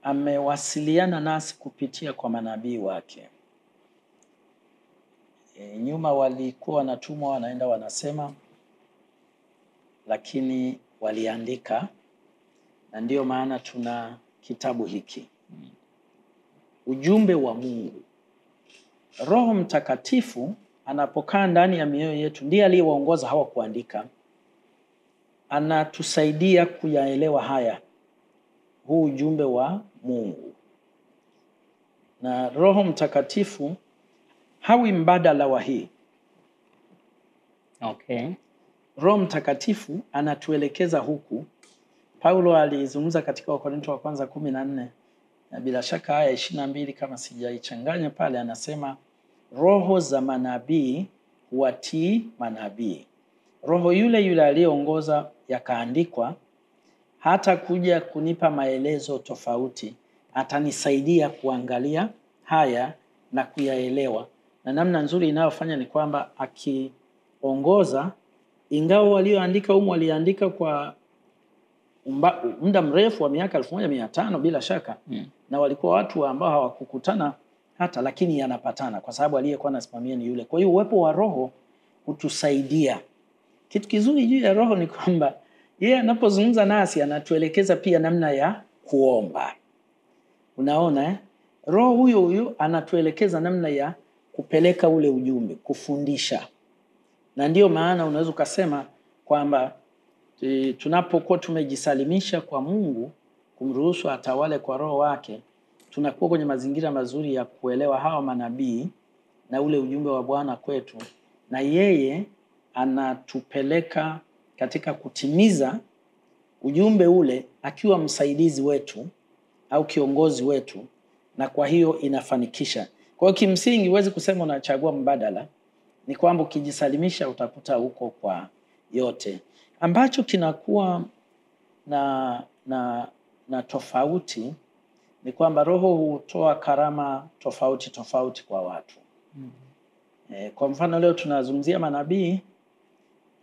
amewasiliana nasi kupitia kwa manabii wake. Nyuma walikuwa wanatumwa, wanaenda wanasema, lakini waliandika, na ndio maana tuna kitabu hiki. Ujumbe wa Mungu. Roho Mtakatifu anapokaa ndani ya mioyo yetu, ndiye aliyewaongoza hawa kuandika. Anatusaidia kuyaelewa haya, huu ujumbe wa Mungu. Na Roho Mtakatifu hawi mbadala wa hii. Okay. Roho Mtakatifu anatuelekeza huku. Paulo alizungumza katika Wakorintho wa kwanza 14, na bila shaka aya 22 kama sijaichanganya pale, anasema roho za manabii huwatii manabii. Roho yule yule aliyeongoza yakaandikwa hata kuja kunipa maelezo tofauti, atanisaidia kuangalia haya na kuyaelewa. Na namna nzuri inayofanya ni kwamba akiongoza, ingawa walioandika humu waliandika kwa muda mrefu wa miaka 1500 bila shaka, na walikuwa watu ambao hawakukutana hata, lakini yanapatana kwa sababu aliyekuwa anasimamia ni yule. Kwa hiyo uwepo wa Roho hutusaidia. Kitu kizuri juu ya Roho ni kwamba yeye anapozungumza nasi anatuelekeza pia namna ya kuomba. Unaona Roho huyo anatuelekeza namna ya kupeleka ule ujumbe, kufundisha. Na ndio maana unaweza kusema kwamba tunapokuwa tumejisalimisha kwa Mungu, kumruhusu atawale kwa Roho wake, tunakuwa kwenye mazingira mazuri ya kuelewa hawa manabii na ule ujumbe wa Bwana kwetu, na yeye anatupeleka katika kutimiza ujumbe ule akiwa msaidizi wetu au kiongozi wetu, na kwa hiyo inafanikisha. Kwa hiyo kimsingi huwezi kusema unachagua mbadala, ni kwamba ukijisalimisha utakuta huko kwa yote. Ambacho kinakuwa na tofauti ni kwamba Roho hutoa karama tofauti kwa watu. Kwa mfano leo tunazungumzia manabii,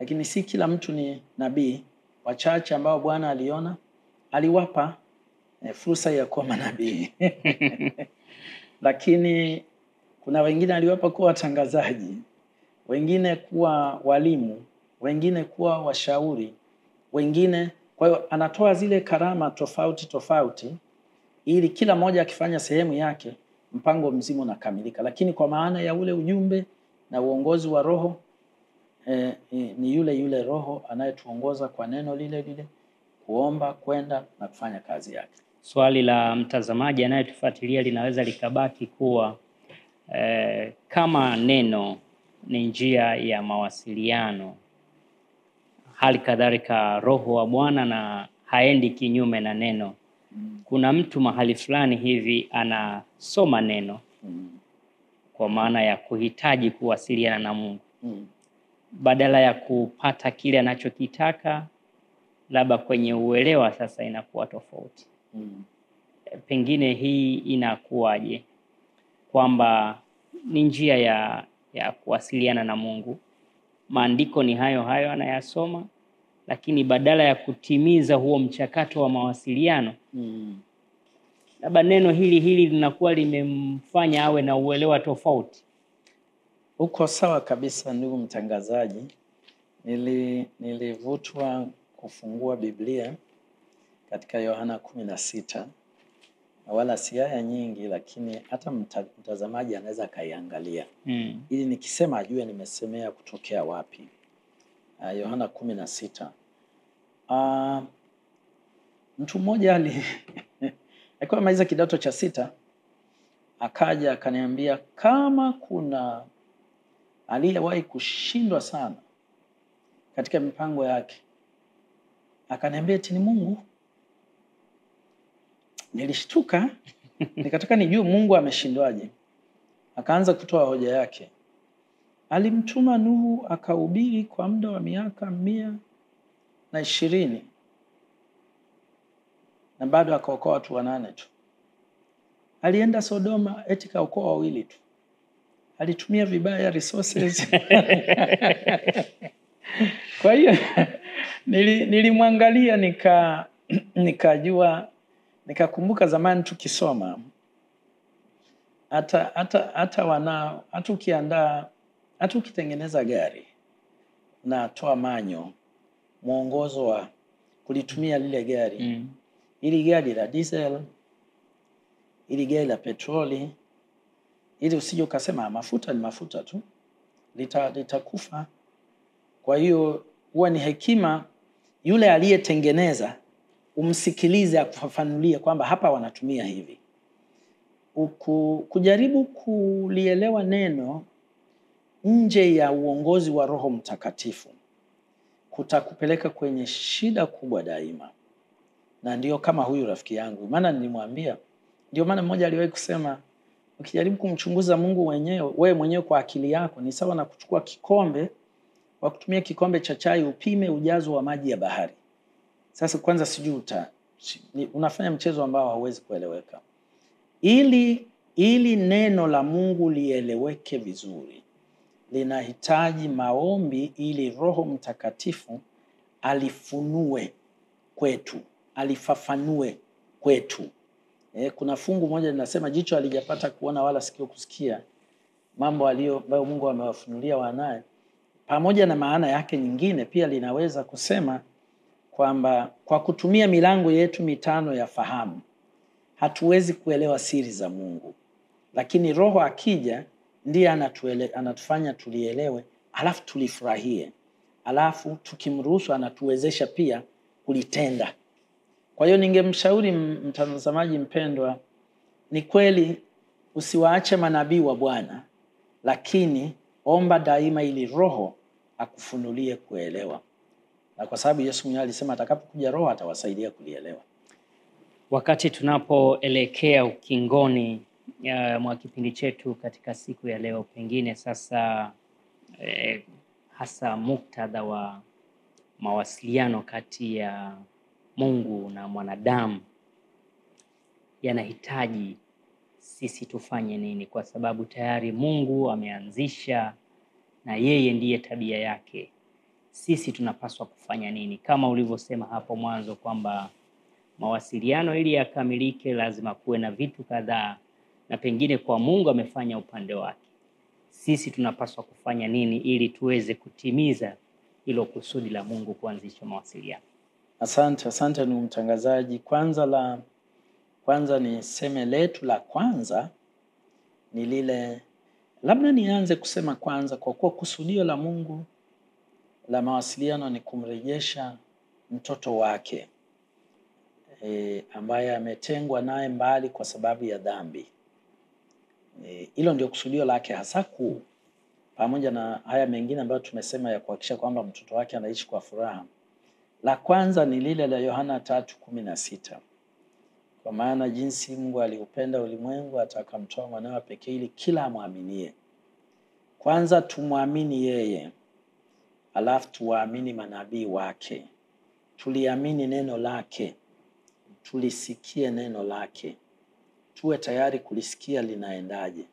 lakini si kila mtu ni nabii. Wachache ambao Bwana aliona aliwapa fursa ya kuwa manabii. Lakini kuna wengine aliwapa kuwa watangazaji, wengine kuwa walimu, wengine kuwa washauri, wengine. Kwa hiyo anatoa zile karama tofauti ili kila mmoja akifanya sehemu yake mpango mzima unakamilika. Lakini kwa maana ya ule ujumbe na uongozi wa Roho, ni yule Roho anayetuongoza kwa neno lile kuomba, kwenda na kufanya kazi yake. Swali la mtazamaji anayetufuatilia linaweza likabaki kuwa kama neno ni njia ya mawasiliano, hali kadhalika Roho wa Bwana na haendi kinyume na neno. Kuna mtu mahali fulani hivi anasoma neno kwa maana ya kuhitaji kuwasiliana na Mungu, badala ya kupata kile anachokitaka, labda kwenye uelewa sasa inakuwa tofauti. Pengine hii inakuwaje? Kwamba ni njia ya kuwasiliana na Mungu, maandiko ni hayo anayasoma, lakini badala ya kutimiza huo mchakato wa mawasiliano, labda neno hili linakuwa limemfanya awe na uelewa tofauti. Uko sawa kabisa ndugu mtangazaji. Nilivutwa kufungua Biblia katika Yohana 16, wala si aya nyingi, lakini hata mtazamaji anaweza kaiangalia ili nikisema ajue nimesemea kutokea wapi. Yohana 16. Mtu mmoja alikuwa amaliza kidato cha 6, akaja akaniambia kama kuna aliyewahi kushindwa sana katika mipango yake, akaniambia eti ni Mungu. Nilishtuka, nikataka nijue Mungu ameshindwaje. Akaanza kutoa hoja yake. Alimtuma Nuhu akahubiri kwa muda wa miaka 120 na bado akaokoa watu 8 tu. Alienda Sodoma eti kaokoa 2 tu. Alitumia vibaya resources. Kwa hiyo nilimwangalia nikajua, nikakumbuka zamani tukisoma hata ukiandaa, hata ukitengeneza gari na toa mwongozo wa kulitumia lile gari. Ili gari la diesel, ili gari la petroli, ili usije ukasema mafuta ni mafuta tu, litakufa. Kwa hiyo huwa ni hekima yule aliyetengeneza umsikilize akufafanulie kwamba hapa wanatumia hivi. Kujaribu kulielewa neno nje ya uongozi wa Roho Mtakatifu kutakupeleka kwenye shida kubwa daima. Na ndio kama huyu rafiki yangu, maana nilimwambia, ndio maana mmoja aliwahi kusema ukijaribu kumchunguza Mungu wewe mwenyewe kwa akili yako ni sawa na kuchukua kikombe, kwa kutumia kikombe cha chai upime ujazo wa maji ya bahari. Sasa kwanza sijui unafanya mchezo ambao hauwezi kueleweka. Ili neno la Mungu lieleweke vizuri, linahitaji maombi ili Roho Mtakatifu alifunue kwetu, alifafanue kwetu. Kuna fungu moja linasema jicho halijapata kuona wala sikio kusikia mambo ambayo Mungu amewafunulia wanaye. Pamoja na maana yake nyingine pia linaweza kusema kwamba kwa kutumia milango yetu 5 ya fahamu hatuwezi kuelewa siri za Mungu, lakini Roho akija ndiye anatufanya tulielewe, alafu tulifurahie, alafu tukimruhusu anatuwezesha pia kulitenda. Kwa hiyo ningemshauri mtazamaji mpendwa, ni kweli usiwaache manabii wa Bwana, lakini omba daima ili Roho akufunulie kuelewa. Na kwa sababu Yesu mwenyewe alisema atakapokuja Roho atawasaidia kulielewa. Wakati tunapoelekea ukingoni mwa kipindi chetu katika siku ya leo, pengine sasa hasa muktadha wa mawasiliano kati ya Mungu na mwanadamu yanahitaji sisi tufanye nini? Kwa sababu tayari Mungu ameanzisha na yeye ndiye tabia yake. Sisi tunapaswa kufanya nini? Kama ulivyosema hapo mwanzo kwamba mawasiliano ili yakamilike lazima kuwe na vitu kadhaa, na pengine kwa Mungu amefanya upande wake. Sisi tunapaswa kufanya nini ili tuweze kutimiza hilo kusudi la Mungu kuanzisha mawasiliano? Asante ndugu mtangazaji. Kwanza niseme letu la kwanza ni lile, labda nianze kusema kwanza kwa kuwa kusudio la Mungu la mawasiliano ni kumrejesha mtoto wake ambaye ametengwa naye mbali kwa sababu ya dhambi. Hilo ndio kusudio lake hasa kuu, pamoja na haya mengine ambayo tumesema ya kuhakikisha kwamba mtoto wake anaishi kwa furaha. La kwanza ni lile la Yohana 3:16. Kwa maana jinsi Mungu aliupenda ulimwengu hata akamtoa mwanawe pekee ili kila amwaminie. Kwanza tumwamini yeye, alafu tuwaamini manabii wake. Tuliamini neno lake, tulisikie neno lake, tuwe tayari kulisikia linaendaje.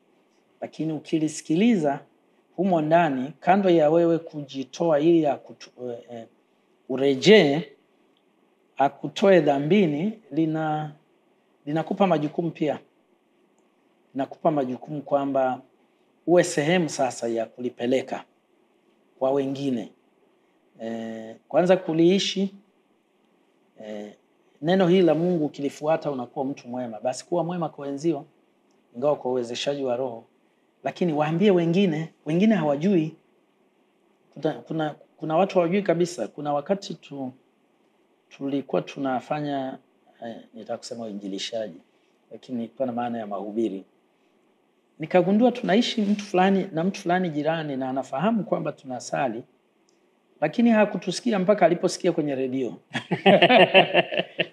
Lakini ukilisikiliza humo ndani, kando ya wewe kujitoa ili urejee akutoe dhambini, linakupa majukumu pia. Linakupa majukumu kwamba uwe sehemu sasa ya kulipeleka kwa wengine. Kwanza kuliishi. Neno hili la Mungu ukilifuata unakuwa mtu mwema. Basi kuwa mwema kwa wenzio, ingawa kwa uwezeshaji wa Roho. Lakini waambie wengine hawajui. Kuna watu hawajui kabisa. Kuna wakati tulikuwa tunafanya nitakusema uinjilishaji, lakini kwa na maana ya mahubiri. Nikagundua tunaishi mtu fulani jirani na anafahamu kwamba tunasali, lakini hakutusikia mpaka aliposikia kwenye redio.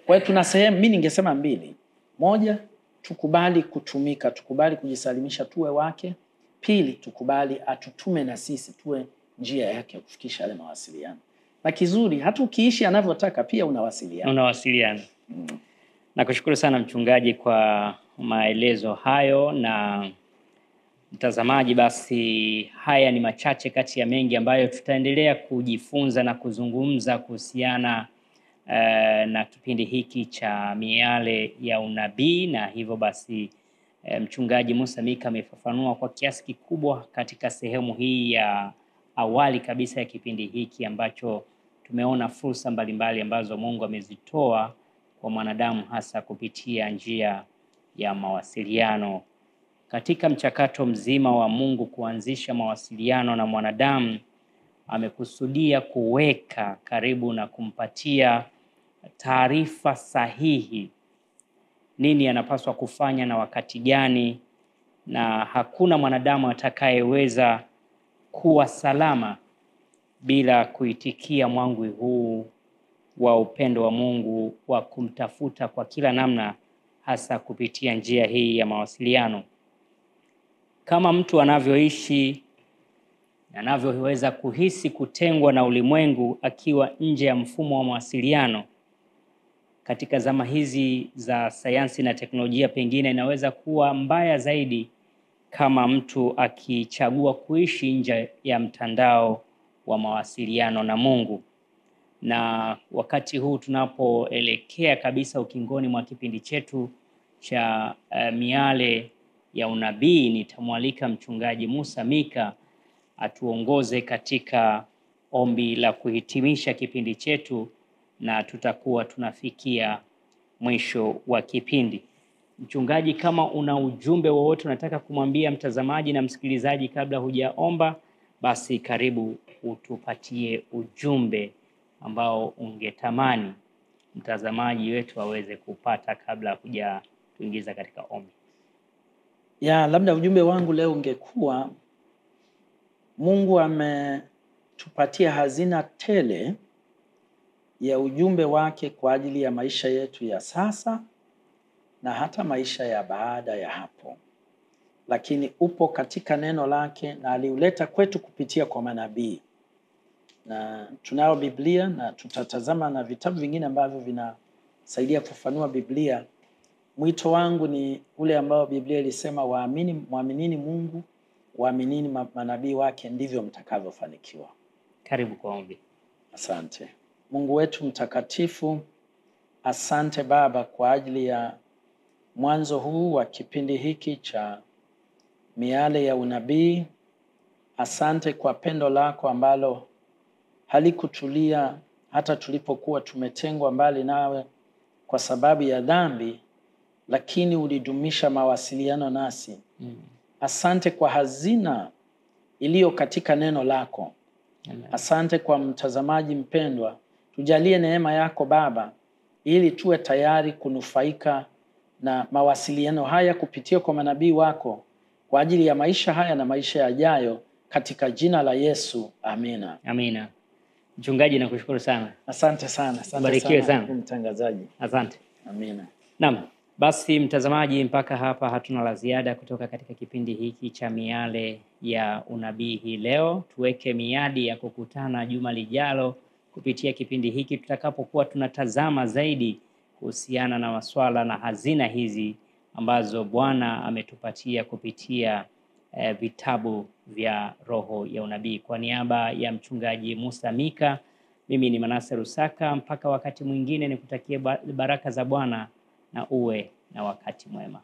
Kwa hiyo tuna sehemu, mimi ningesema 2. Moja, tukubali kutumika, tukubali kujisalimisha tuwe wake. 2, tukubali atutume na sisi tuwe njia yake ya kufikisha yale mawasiliano. Na kizuri, hata ukiishi anavyotaka pia unawasiliana. Nakushukuru sana mchungaji kwa maelezo hayo. Na mtazamaji, basi haya ni machache kati ya mengi ambayo tutaendelea kujifunza na kuzungumza kuhusiana na kipindi hiki cha Miale ya Unabii. Na hivyo basi mchungaji Musa Mika amefafanua kwa kiasi kikubwa katika sehemu hii ya awali kabisa ya kipindi hiki, ambacho tumeona fursa mbalimbali ambazo Mungu amezitoa kwa mwanadamu, hasa kupitia njia ya mawasiliano. Katika mchakato mzima wa Mungu kuanzisha mawasiliano na mwanadamu, amekusudia kuweka karibu na kumpatia taarifa sahihi, nini anapaswa kufanya na wakati gani, na hakuna mwanadamu atakayeweza kuwa salama bila kuitikia mwangwi huu wa upendo wa Mungu wa kumtafuta kwa kila namna, hasa kupitia njia hii ya mawasiliano. Kama mtu anavyoishi, anavyoweza kuhisi kutengwa na ulimwengu akiwa nje ya mfumo wa mawasiliano, katika zama hizi za sayansi na teknolojia, pengine inaweza kuwa mbaya zaidi kama mtu akichagua kuishi nje ya mtandao wa mawasiliano na Mungu. Na wakati huu tunapoelekea kabisa ukingoni mwa kipindi chetu cha Miale ya Unabii, nitamwalika mchungaji Musa Mika atuongoze katika ombi la kuhitimisha kipindi chetu, na tutakuwa tunafikia mwisho wa kipindi. Mchungaji, kama una ujumbe wowote unataka kumwambia mtazamaji na msikilizaji kabla hujaomba, basi karibu utupatie ujumbe ambao ungetamani mtazamaji wetu aweze kupata kabla hujatuingiza katika ombi. Labda ujumbe wangu leo ungekuwa, Mungu ametupatia hazina tele ya ujumbe wake kwa ajili ya maisha yetu ya sasa na hata maisha ya baada ya hapo. Lakini upo katika neno lake na aliuleta kwetu kupitia kwa manabii. Na tunayo Biblia na tutatazama na vitabu vingine ambavyo vinasaidia kufafanua Biblia. Mwito wangu ni ule ambao Biblia ilisema, waaminini Mungu, waaminini manabii wake, ndivyo mtakavyofanikiwa. Karibu kwa ombi. Asante. Mungu wetu mtakatifu, asante Baba kwa ajili ya mwanzo huu wa kipindi hiki cha Miale ya Unabii. Asante kwa pendo lako ambalo halikutulia hata tulipokuwa tumetengwa mbali nawe kwa sababu ya dhambi, lakini ulidumisha mawasiliano nasi. Asante kwa hazina iliyo katika neno lako. Asante kwa mtazamaji mpendwa. Tujalie neema yako Baba, ili tuwe tayari kunufaika na mawasiliano haya kupitia kwa manabii wako kwa ajili ya maisha haya na maisha yajayo, katika jina la Yesu. Amina. Amina. Mchungaji, nakushukuru sana. Asante sana. Barikiwe sana mtangazaji. Asante. Amina. Naam, basi mtazamaji, mpaka hapa hatuna la ziada kutoka katika kipindi hiki cha Miale ya Unabii hii leo. Tuweke miadi ya kukutana juma lijalo kupitia kipindi hiki, tutakapokuwa tunatazama zaidi kuhusiana na masuala na hazina hizi ambazo Bwana ametupatia kupitia vitabu vya roho ya unabii. Kwa niaba ya mchungaji Musa Mika, mimi ni Manase Rusaka. Mpaka wakati mwingine, nikutakie baraka za Bwana na uwe na wakati mwema.